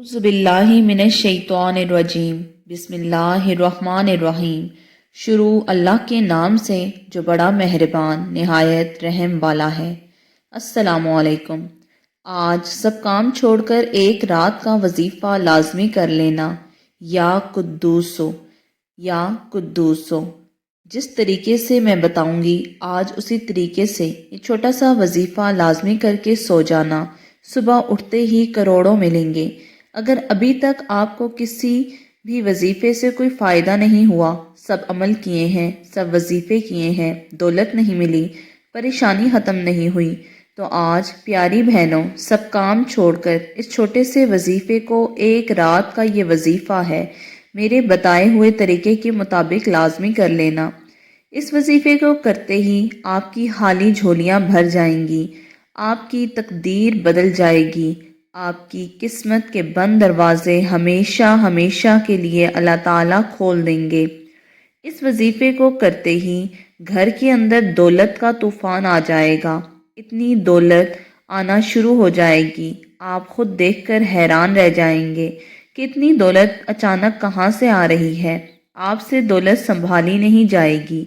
अऊज़ु बिल्लाहि मिनश शैतानिर रजीम। बिस्मिल्लाहिर्रहमानिर्रहीम। शुरू अल्लाह के नाम से जो बड़ा मेहरबान निहायत रहम वाला है। अस्सलामु अलैकुम। आज सब काम छोड़कर एक रात का वजीफ़ा लाजमी कर लेना। या कुद्दूसो, या कुद्दूसो। जिस तरीके से मैं बताऊंगी आज उसी तरीके से ये छोटा सा वजीफ़ा लाजमी करके सो जाना। सुबह उठते ही करोड़ों मिलेंगे। अगर अभी तक आपको किसी भी वजीफ़े से कोई फ़ायदा नहीं हुआ, सब अमल किए हैं, सब वजीफ़े किए हैं, दौलत नहीं मिली, परेशानी ख़त्म नहीं हुई, तो आज प्यारी बहनों सब काम छोड़कर इस छोटे से वजीफ़े को, एक रात का ये वजीफ़ा है, मेरे बताए हुए तरीके के मुताबिक लाजमी कर लेना। इस वजीफ़े को करते ही आपकी खाली झोलियाँ भर जाएंगी, आपकी तकदीर बदल जाएगी, आपकी किस्मत के बंद दरवाजे हमेशा हमेशा के लिए अल्लाह ताला खोल देंगे। इस वजीफ़े को करते ही घर के अंदर दौलत का तूफान आ जाएगा। इतनी दौलत आना शुरू हो जाएगी, आप खुद देखकर हैरान रह जाएंगे कि इतनी दौलत अचानक कहाँ से आ रही है। आपसे दौलत संभाली नहीं जाएगी।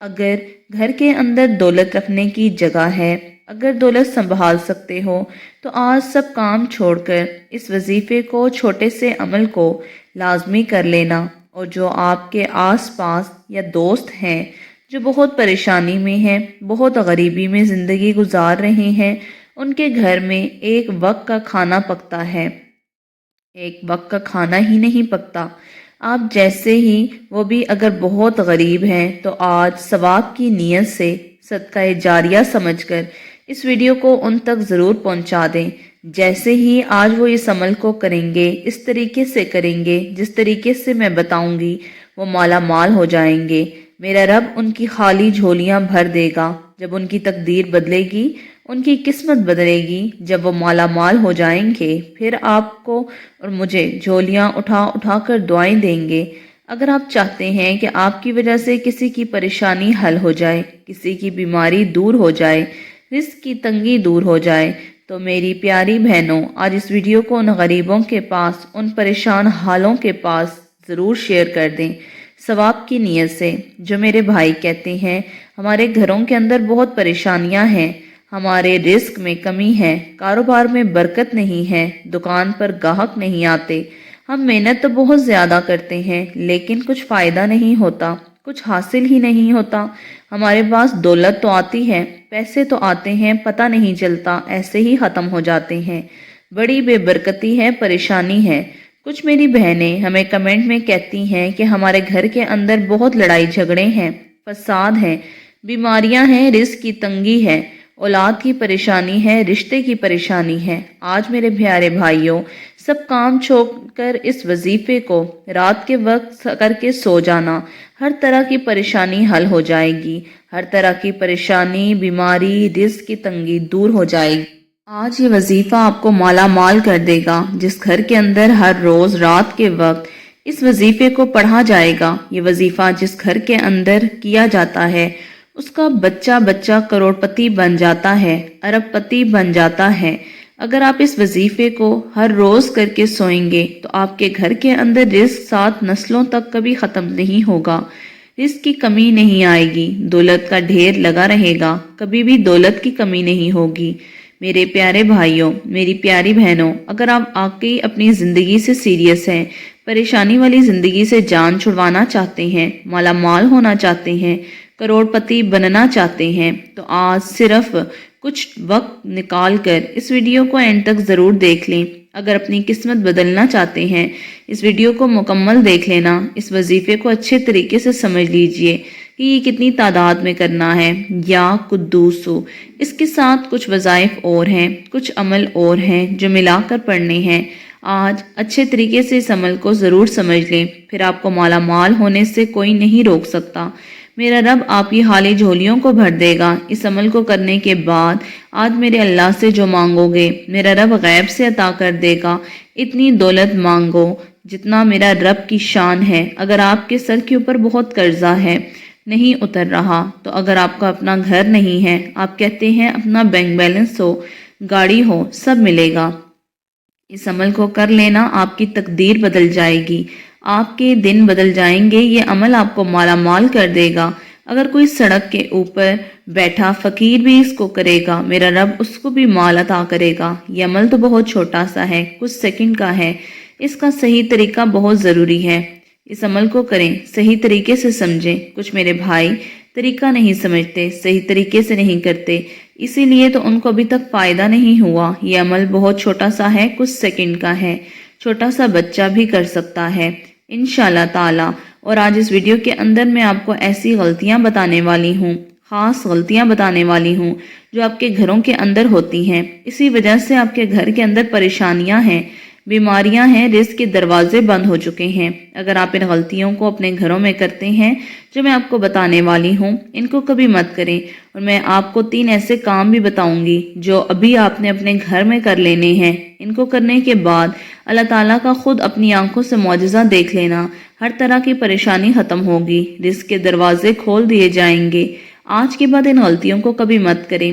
अगर घर के अंदर दौलत रखने की जगह है, अगर दौलत संभाल सकते हो, तो आज सब काम छोड़कर इस वजीफ़े को, छोटे से अमल को लाजमी कर लेना। और जो आपके आस पास या दोस्त हैं जो बहुत परेशानी में हैं, बहुत गरीबी में ज़िंदगी गुजार रहे हैं, उनके घर में एक वक्त का खाना पकता है, एक वक्त का खाना ही नहीं पकता। आप जैसे ही वो भी अगर बहुत गरीब हैं, तो आज सवाब की नीयत से सदका जारिया समझकर इस वीडियो को उन तक ज़रूर पहुंचा दें। जैसे ही आज वो इस अमल को करेंगे, इस तरीके से करेंगे जिस तरीके से मैं बताऊंगी, वो माला माल हो जाएंगे। मेरा रब उनकी खाली झोलियां भर देगा। जब उनकी तकदीर बदलेगी, उनकी किस्मत बदलेगी, जब वो माला माल हो जाएंगे, फिर आपको और मुझे झोलियां उठा उठा कर दुआएं देंगे। अगर आप चाहते हैं कि आपकी वजह से किसी की परेशानी हल हो जाए, किसी की बीमारी दूर हो जाए, रिस्क की तंगी दूर हो जाए, तो मेरी प्यारी बहनों आज इस वीडियो को उन गरीबों के पास, उन परेशान हालों के पास ज़रूर शेयर कर दें, सवाब की नीयत से। जो मेरे भाई कहते हैं हमारे घरों के अंदर बहुत परेशानियां हैं, हमारे रिस्क में कमी है, कारोबार में बरकत नहीं है, दुकान पर ग्राहक नहीं आते, हम मेहनत तो बहुत ज़्यादा करते हैं लेकिन कुछ फ़ायदा नहीं होता, कुछ हासिल ही नहीं होता, हमारे पास दौलत तो आती है, पैसे तो आते हैं, पता नहीं चलता, ऐसे ही ख़त्म हो जाते हैं, बड़ी बेबरकती है, परेशानी है। कुछ मेरी बहनें हमें कमेंट में कहती हैं कि हमारे घर के अंदर बहुत लड़ाई झगड़े हैं, फसाद हैं, बीमारियां हैं, रिस्क की तंगी है, औलाद की परेशानी है, रिश्ते की परेशानी है। आज मेरे प्यारे भाइयों सब काम छोड़कर इस वजीफे को रात के वक्त करके सो जाना। हर तरह की परेशानी हल हो जाएगी, हर तरह की परेशानी, बीमारी, रिस्क की तंगी दूर हो जाएगी। आज ये वजीफा आपको माला माल कर देगा। जिस घर के अंदर हर रोज रात के वक्त इस वजीफे को पढ़ा जाएगा, ये वजीफा जिस घर के अंदर किया जाता है, उसका बच्चा बच्चा करोड़पति बन जाता है, अरबपति बन जाता है। अगर आप इस वजीफे को हर रोज करके सोएंगे तो आपके घर के अंदर रिस्क 7 नस्लों तक कभी खत्म नहीं होगा, रिस्क की कमी नहीं आएगी, दौलत का ढेर लगा रहेगा, कभी भी दौलत की कमी नहीं होगी। मेरे प्यारे भाइयों, मेरी प्यारी बहनों, अगर आप आके अपनी जिंदगी से सीरियस हैं, परेशानी वाली जिंदगी से जान छुड़वाना चाहते हैं, माला माल होना चाहते हैं, करोड़पति बनना चाहते हैं, तो आज सिर्फ कुछ वक्त निकाल कर इस वीडियो को एंड तक ज़रूर देख लें। अगर अपनी किस्मत बदलना चाहते हैं, इस वीडियो को मुकम्मल देख लेना। इस वजीफे को अच्छे तरीके से समझ लीजिए कि ये कितनी तादाद में करना है। या कुद्दूसो, इसके साथ कुछ वज़ाइफ और हैं, कुछ अमल और हैं जो मिलाकर पढ़ने हैं। आज अच्छे तरीके से इस अमल को ज़रूर समझ लें, फिर आपको माला माल होने से कोई नहीं रोक सकता। मेरा रब आपकी खाली झोलियों को भर देगा। इस अमल को करने के बाद आज मेरे अल्लाह से जो मांगोगे, मेरा रब गैब से अता कर देगा। इतनी दौलत मांगो जितना मेरा रब की शान है। अगर आपके सर के ऊपर बहुत कर्जा है, नहीं उतर रहा, तो अगर आपका अपना घर नहीं है, आप कहते हैं अपना बैंक बैलेंस हो, गाड़ी हो, सब मिलेगा। इस अमल को कर लेना, आपकी तकदीर बदल जाएगी, आपके दिन बदल जाएंगे। ये अमल आपको माला माल कर देगा। अगर कोई सड़क के ऊपर बैठा फकीर भी इसको करेगा, मेरा रब उसको भी माल अता करेगा। ये अमल तो बहुत छोटा सा है, कुछ सेकंड का है। इसका सही तरीका बहुत ज़रूरी है। इस अमल को करें, सही तरीके से समझें। कुछ मेरे भाई तरीका नहीं समझते, सही तरीके से नहीं करते, इसीलिए तो उनको अभी तक फ़ायदा नहीं हुआ। ये अमल बहुत छोटा सा है, कुछ सेकंड का है, छोटा सा बच्चा भी कर सकता है इंशाल्लाह ताला। और आज इस वीडियो के अंदर मैं आपको ऐसी गलतियां बताने वाली हूँ, ख़ास गलतियां बताने वाली हूँ जो आपके घरों के अंदर होती हैं। इसी वजह से आपके घर के अंदर परेशानियां हैं, बीमारियां हैं, रिस्क के दरवाजे बंद हो चुके हैं। अगर आप इन गलतियों को अपने घरों में करते हैं जो मैं आपको बताने वाली हूँ, इनको कभी मत करें। और मैं आपको 3 ऐसे काम भी बताऊंगी जो अभी आपने अपने घर में कर लेने हैं। इनको करने के बाद अल्लाह ताला का खुद अपनी आंखों से मौजज़ा देख लेना, हर तरह की परेशानी ख़त्म होगी, रिस्क के दरवाजे खोल दिए जाएंगे। आज के बाद इन गलतियों को कभी मत करें।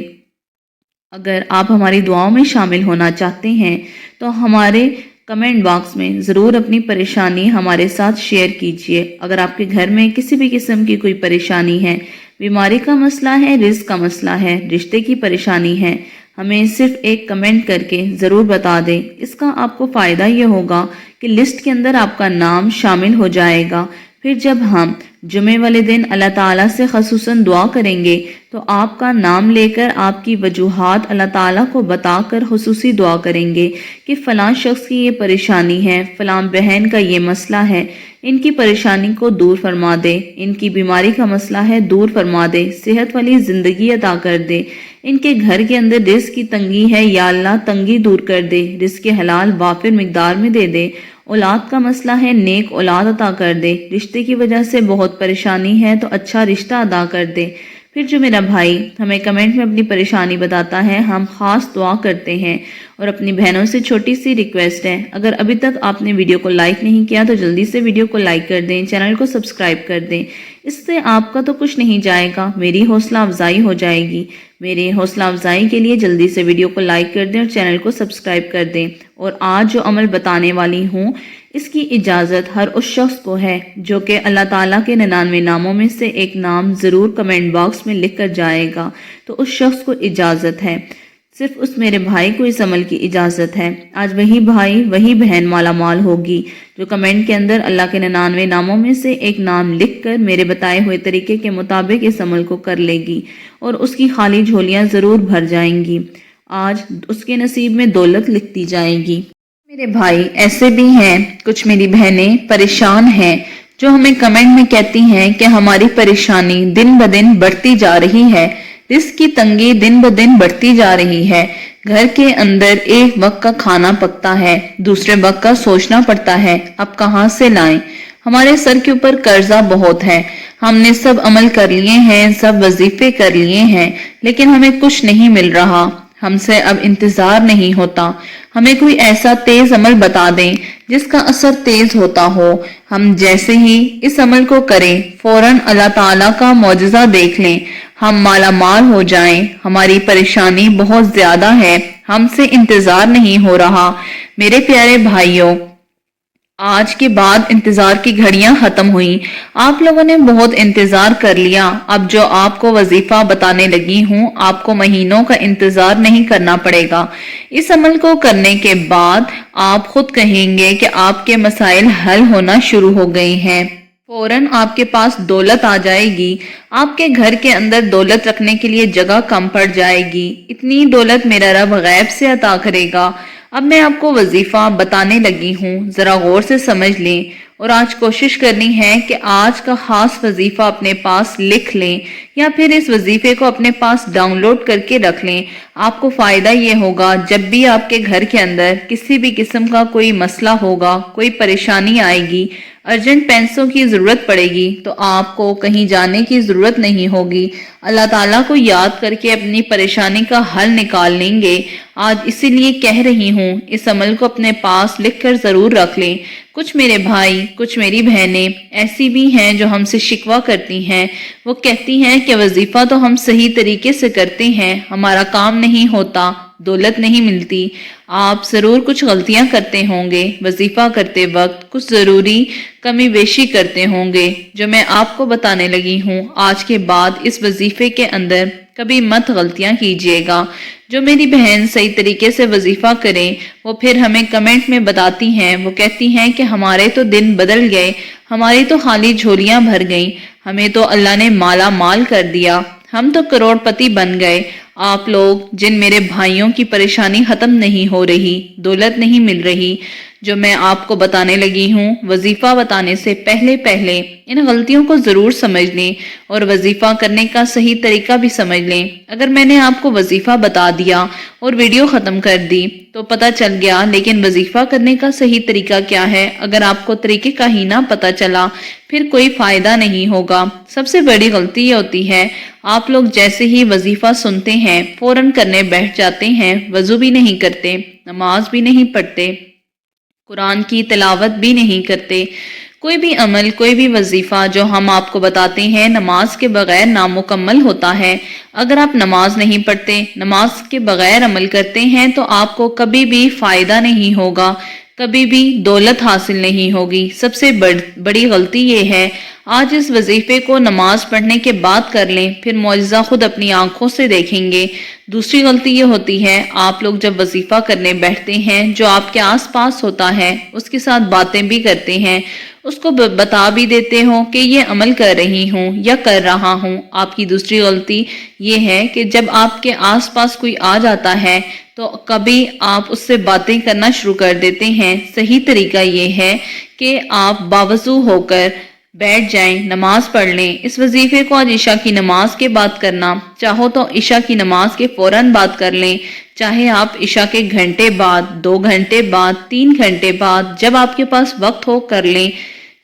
अगर आप हमारी दुआओं में शामिल होना चाहते हैं तो हमारे कमेंट बॉक्स में ज़रूर अपनी परेशानी हमारे साथ शेयर कीजिए। अगर आपके घर में किसी भी किस्म की कोई परेशानी है, बीमारी का मसला है, रिस्क का मसला है, रिश्ते की परेशानी है, हमें सिर्फ एक कमेंट करके ज़रूर बता दें। इसका आपको फ़ायदा ये होगा कि लिस्ट के अंदर आपका नाम शामिल हो जाएगा। फिर जब हम जुमे वाले दिन अल्लाह ताला से खसूसन दुआ करेंगे तो आपका नाम लेकर आपकी वजूहात अल्लाह ताला को बताकर खुसूसी दुआ करेंगे कि फ़लाँ शख्स की ये परेशानी है, फ़लाँ बहन का ये मसला है, इनकी परेशानी को दूर फरमा दे, इनकी बीमारी का मसला है दूर फरमा दे, सेहत वाली ज़िंदगी अता कर दे, इनके घर के अंदर रिस्क की तंगी है, या अल्लाह तंगी दूर कर दे, रिस्क के हलाल वाफिर मिकदार में दे दे, औलाद का मसला है नेक औलाद अता कर दे, रिश्ते की वजह से बहुत परेशानी है तो अच्छा रिश्ता अदा कर दे। फिर जो मेरा भाई हमें कमेंट में अपनी परेशानी बताता है, हम ख़ास दुआ करते हैं। और अपनी बहनों से छोटी सी रिक्वेस्ट है, अगर अभी तक आपने वीडियो को लाइक नहीं किया तो जल्दी से वीडियो को लाइक कर दें, चैनल को सब्सक्राइब कर दें। इससे आपका तो कुछ नहीं जाएगा, मेरी हौसला अफजाई हो जाएगी। मेरे हौसला अफजाई के लिए जल्दी से वीडियो को लाइक कर दें और चैनल को सब्सक्राइब कर दें। और आज जो अमल बताने वाली हूँ, इसकी इजाज़त हर उस शख्स को है जो कि अल्लाह ताला के 99 नामों में से एक नाम ज़रूर कमेंट बॉक्स में लिख कर जाएगा, तो उस शख्स को इजाज़त है। सिर्फ उस मेरे भाई को इस अमल की इजाज़त है। आज वही भाई वही बहन माला माल होगी जो कमेंट के अंदर अल्लाह के 99 नामों में से एक नाम लिखकर मेरे बताए हुए तरीके के मुताबिक इस अमल को कर लेगी और उसकी खाली झोलियां ज़रूर भर जाएंगी। आज उसके नसीब में दौलत लिखती जाएगी। मेरे भाई ऐसे भी हैं, कुछ मेरी बहनें परेशान हैं जो हमें कमेंट में कहती हैं कि हमारी परेशानी दिन ब दिन बढ़ती जा रही है, रिस्क की तंगी दिन ब दिन बढ़ती जा रही है। घर के अंदर एक वक्त का खाना पकता है, दूसरे वक्त का सोचना पड़ता है, अब कहाँ से लाएं। हमारे सर के ऊपर कर्जा बहुत है, हमने सब अमल कर लिए हैं, सब वजीफे कर लिए हैं, लेकिन हमें कुछ नहीं मिल रहा, हमसे अब इंतजार नहीं होता। हमें कोई ऐसा तेज अमल बता दें जिसका असर तेज होता हो। हम जैसे ही इस अमल को करें फौरन अल्लाह ताला का मौजज़ा देख लें, हम माला माल हो जाएं। हमारी परेशानी बहुत ज्यादा है, हमसे इंतजार नहीं हो रहा। मेरे प्यारे भाइयों, आज के बाद इंतजार की घड़ियां खत्म हुई। आप लोगों ने बहुत इंतजार कर लिया। अब जो आपको वजीफा बताने लगी हूँ, आपको महीनों का इंतजार नहीं करना पड़ेगा। इस अमल को करने के बाद आप खुद कहेंगे कि आपके मसाइल हल होना शुरू हो गए हैं। फौरन आपके पास दौलत आ जाएगी। आपके घर के अंदर दौलत रखने के लिए जगह कम पड़ जाएगी। इतनी दौलत मेरा रब गैब से अता करेगा। अब मैं आपको वजीफा बताने लगी हूँ, जरा गौर से समझ लें और आज कोशिश करनी है कि आज का खास वजीफा अपने पास लिख लें या फिर इस वजीफे को अपने पास डाउनलोड करके रख लें। आपको फायदा ये होगा, जब भी आपके घर के अंदर किसी भी किस्म का कोई मसला होगा, कोई परेशानी आएगी, अर्जेंट पैसों की जरूरत पड़ेगी, तो आपको कहीं जाने की जरूरत नहीं होगी। अल्लाह ताला को याद करके अपनी परेशानी का हल निकाल लेंगे। आज इसीलिए कह रही हूँ, इस अमल को अपने पास लिख कर जरूर रख लें। کچھ میرے بھائی، کچھ میری بہنیں ایسی بھی ہیں جو ہم سے شکوہ کرتی ہیں۔ وہ کہتی ہیں کہ وظیفہ تو ہم صحیح طریقے سے کرتے ہیں، ہمارا کام نہیں ہوتا، دولت نہیں ملتی۔ آپ ضرور کچھ غلطیاں کرتے ہوں گے، وظیفہ کرتے وقت کچھ ضروری کمی بیشی کرتے ہوں گے، جو میں آپ کو بتانے لگی ہوں۔ آج کے بعد اس وظیفے کے اندر کبھی مت غلطیاں کیجیے گا۔ جو میری بہن صحیح طریقے سے وظیفہ کریں، وہ پھر ہمیں کمنٹ میں بتاتی ہیں، وہ کہتی ہیں کہ ہمارے تو دن بدل گئے، ہماری تو خالی جھولیاں بھر گئیں، ہمیں تو اللہ نے مالا مال کر دیا، ہم تو کروڑ پتی بن گئے۔ آپ لوگ جن میرے بھائیوں کی پریشانی ختم نہیں ہو رہی، دولت نہیں مل رہی، جو میں آپ کو بتانے لگی ہوں، وظیفہ بتانے سے پہلے ان غلطیوں کو ضرور سمجھ لیں اور وظیفہ کرنے کا صحیح طریقہ بھی سمجھ لیں۔ اگر میں نے آپ کو وظیفہ بتا دیا اور ویڈیو ختم کر دی تو پتہ چل گیا، لیکن وظیفہ کرنے کا صحیح طریقہ کیا ہے اگر آپ کو طریقے کا ہی نہ پتہ چلا پھر کوئی فائدہ نہیں ہوگا۔ سب سے بڑی غلطی یہ ہوتی ہے، آپ لوگ جیسے ہی وظیفہ سنتے ہیں فوراً کرنے بیٹھ جاتے ہیں، وضو بھی نہیں کرتے، نماز بھی نہیں پڑھتے، قرآن کی تلاوت بھی نہیں کرتے۔ کوئی بھی عمل، کوئی بھی وظیفہ جو ہم آپ کو بتاتے ہیں نماز کے بغیر نامکمل ہوتا ہے۔ اگر آپ نماز نہیں پڑھتے، نماز کے بغیر عمل کرتے ہیں تو آپ کو کبھی بھی فائدہ نہیں ہوگا، کبھی بھی دولت حاصل نہیں ہوگی۔ سب سے بڑی غلطی یہ ہے، آج اس وظیفے کو نماز پڑھنے کے بعد کر لیں، پھر معجزہ خود اپنی آنکھوں سے دیکھیں گے۔ دوسری غلطی یہ ہوتی ہے، آپ لوگ جب وظیفہ کرنے بیٹھتے ہیں، جو آپ کے آس پاس ہوتا ہے اس کے ساتھ باتیں بھی کرتے ہیں، اس کو بتا بھی دیتے ہوں کہ یہ عمل کر رہی ہوں یا کر رہا ہوں۔ آپ کی دوسری غلطی یہ ہے کہ جب آپ کے آس پاس کوئی آ جاتا ہے تو کبھی آپ اس سے باتیں کرنا شروع کر دیتے ہیں۔ صحیح طریقہ یہ ہے کہ آپ باوضو ہو کر بیٹھ جائیں، نماز پڑھ لیں۔ اس وظیفے کو آج عشاء کی نماز کے بعد کرنا، چاہو تو عشاء کی نماز کے فوراً بعد کر لیں، چاہے آپ عشاء کے گھنٹے بعد، 2 گھنٹے بعد، 3 گھنٹے بعد، جب آپ کے پاس وقت ہو کر لیں،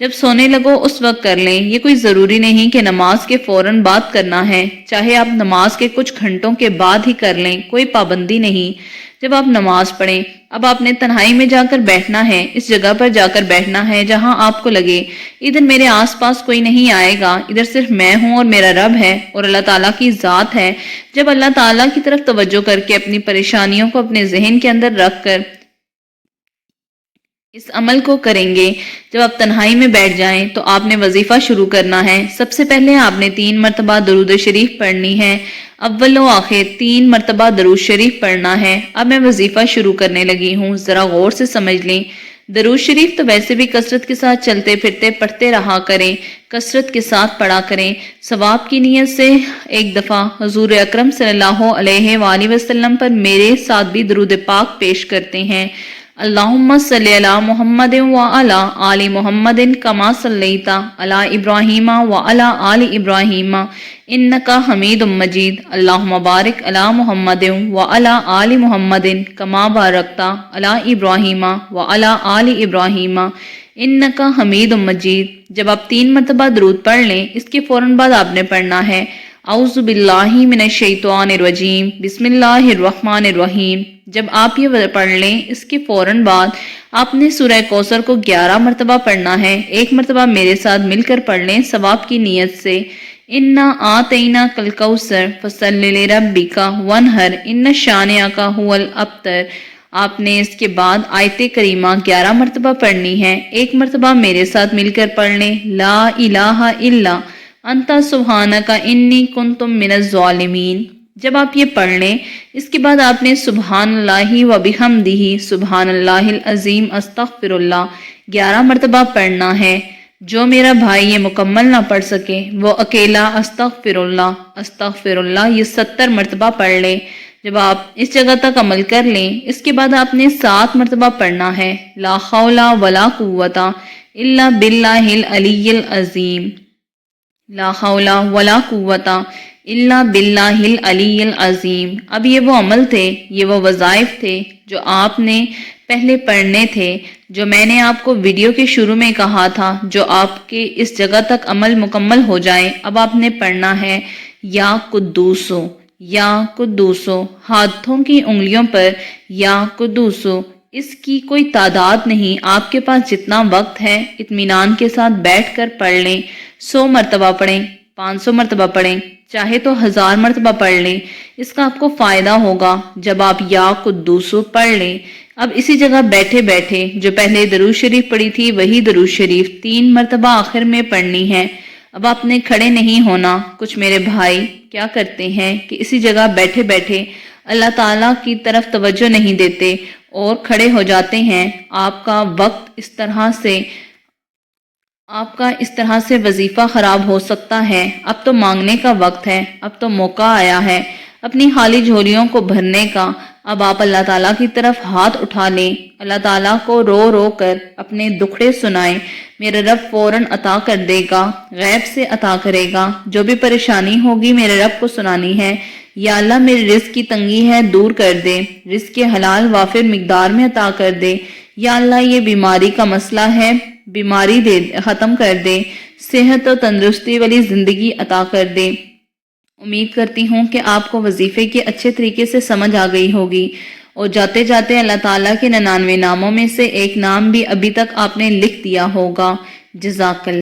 جب سونے لگو اس وقت کر لیں۔ یہ کوئی ضروری نہیں کہ نماز کے فوراً بعد کرنا ہے، چاہے آپ نماز کے کچھ گھنٹوں کے بعد ہی کر لیں، کوئی پابندی نہیں۔ جب آپ نماز پڑھیں، اب آپ نے تنہائی میں جا کر بیٹھنا ہے، اس جگہ پر جا کر بیٹھنا ہے جہاں آپ کو لگے ادھر میرے آس پاس کوئی نہیں آئے گا، ادھر صرف میں ہوں اور میرا رب ہے اور اللہ تعالیٰ کی ذات ہے۔ جب اللہ تعالیٰ کی طرف توجہ کر کے اپنی پریشانیوں کو اپنے ذہن کے اندر رکھ کر اس عمل کو کریں گے، جب آپ تنہائی میں بیٹھ جائیں تو آپ نے وظیفہ شروع کرنا ہے۔ سب سے پہلے آپ نے 3 مرتبہ درود شریف پڑھنی ہے، اول و آخر 3 مرتبہ درود شریف پڑھنا ہے۔ اب میں وظیفہ شروع کرنے لگی ہوں، ذرا غور سے سمجھ لیں۔ درود شریف تو ویسے بھی کثرت کے ساتھ چلتے پھرتے پڑھتے رہا کریں، کثرت کے ساتھ پڑھا کریں۔ ثواب کی نیت سے ایک دفعہ حضور اکرم صلی اللہ علیہ وآلہ وسلم پر میرے ساتھ بھی درود پاک پیش کرتے ہیں۔ اللہم صلی علی محمد وعلی آل محمد کما صلیت علی ابراہیم وعلی آل ابراہیم انکا حمید مجید۔ اللہم بارک علی محمد وعلی آل محمد کما بارکت علی ابراہیم وعلی آل ابراہیم انکا حمید مجید۔ جب آپ 3 مرتبہ درود پڑھ لیں، اس کے فوراً بعد آپ نے پڑھنا ہے اعوذ باللہ من الشیطان الرجیم بسم اللہ الرحمن الرحیم۔ جب آپ یہ پڑھ لیں، اس کے فوراً بعد آپ نے سورہ کوثر کو 11 مرتبہ پڑھنا ہے، 1 مرتبہ میرے ساتھ مل کر پڑھ لیں ثواب کی نیت سے۔ انا آتیناک الکوثر فصلی لربک وانحر ان شانئک ھو الابتر۔ آپ نے اس کے بعد آیت کریمہ 11 مرتبہ پڑھنی ہے، 1 مرتبہ میرے ساتھ مل کر پڑھ لیں لا الہ الا انت سبحانک انی کنت من الظالمین۔ جب آپ یہ پڑھ لیں، اس کے بعد آپ نے سبحان اللہ و بحمدہ سبحان اللہ العظیم استغفر اللہ 11 مرتبہ پڑھنا ہے۔ جو میرا بھائی یہ مکمل نہ پڑھ سکے وہ اکیلا استغفر اللہ یہ 70 مرتبہ پڑھ لیں۔ جب آپ اس جگہ تک عمل کر لیں، اس کے بعد آپ نے 7 مرتبہ پڑھنا ہے لا حول ولا قوت الا باللہ العلی العظیم، لا حول ولا قوت الا باللہ العلی العظیم۔ اب یہ وہ عمل تھے، یہ وہ وظائف تھے جو آپ نے پہلے پڑھنے تھے، جو میں نے آپ کو ویڈیو کے شروع میں کہا تھا، جو آپ کے اس جگہ تک عمل مکمل ہو جائے۔ اب آپ نے پڑھنا ہے یا قدوسو، یا قدوسو، ہاتھوں کی انگلیوں پر یا قدوسو اس کی کوئی تعداد نہیں۔ آپ کے پاس جتنا وقت ہے اطمینان کے ساتھ بیٹھ کر پڑھ لیں۔ 100 مرتبہ پڑھیں، 500 مرتبہ پڑھیں، چاہے تو 1000 مرتبہ پڑھ لیں، اس کا آپ کو فائدہ ہوگا جب آپ یا قدوسو پڑھ لیں۔ اب اسی جگہ بیٹھے بیٹھے جو پہلے درود شریف پڑھی تھی وہی درود شریف 3 مرتبہ آخر میں پڑھنی ہے۔ اب آپ نے کھڑے نہیں ہونا۔ کچھ میرے بھائی کیا کرتے ہیں کہ اسی جگہ بیٹھے بیٹھے اللہ تعالیٰ کی طرف توجہ نہیں دیتے اور کھڑے ہو جاتے ہیں۔ آپ کا وقت اس طرح سے وظیفہ خراب ہو سکتا ہے۔ اب تو مانگنے کا وقت ہے، اب تو موقع آیا ہے اپنی خالی جھولیوں کو بھرنے کا۔ اب آپ اللہ تعالیٰ کی طرف ہاتھ اٹھا لیں، اللہ تعالیٰ کو رو رو کر اپنے دکھڑے سنائیں۔ میرا رب فوراً عطا کر دے گا، غیب سے عطا کرے گا۔ جو بھی پریشانی ہوگی میرے رب کو سنانی ہے۔ یا اللہ میری رزق کی تنگی ہے دور کر دے، رزق کے حلال وافر مقدار میں عطا کر دے۔ یا اللہ یہ بیماری کا مسئلہ ہے، بیماری ختم کر دے، صحت و تندرستی والی زندگی عطا کر دے۔ امید کرتی ہوں کہ آپ کو وظیفے کی اچھے طریقے سے سمجھ آ گئی ہوگی، اور جاتے جاتے اللہ تعالیٰ کے 99 ناموں میں سے ایک نام بھی ابھی تک آپ نے لکھ دیا ہوگا۔ جزاک اللہ۔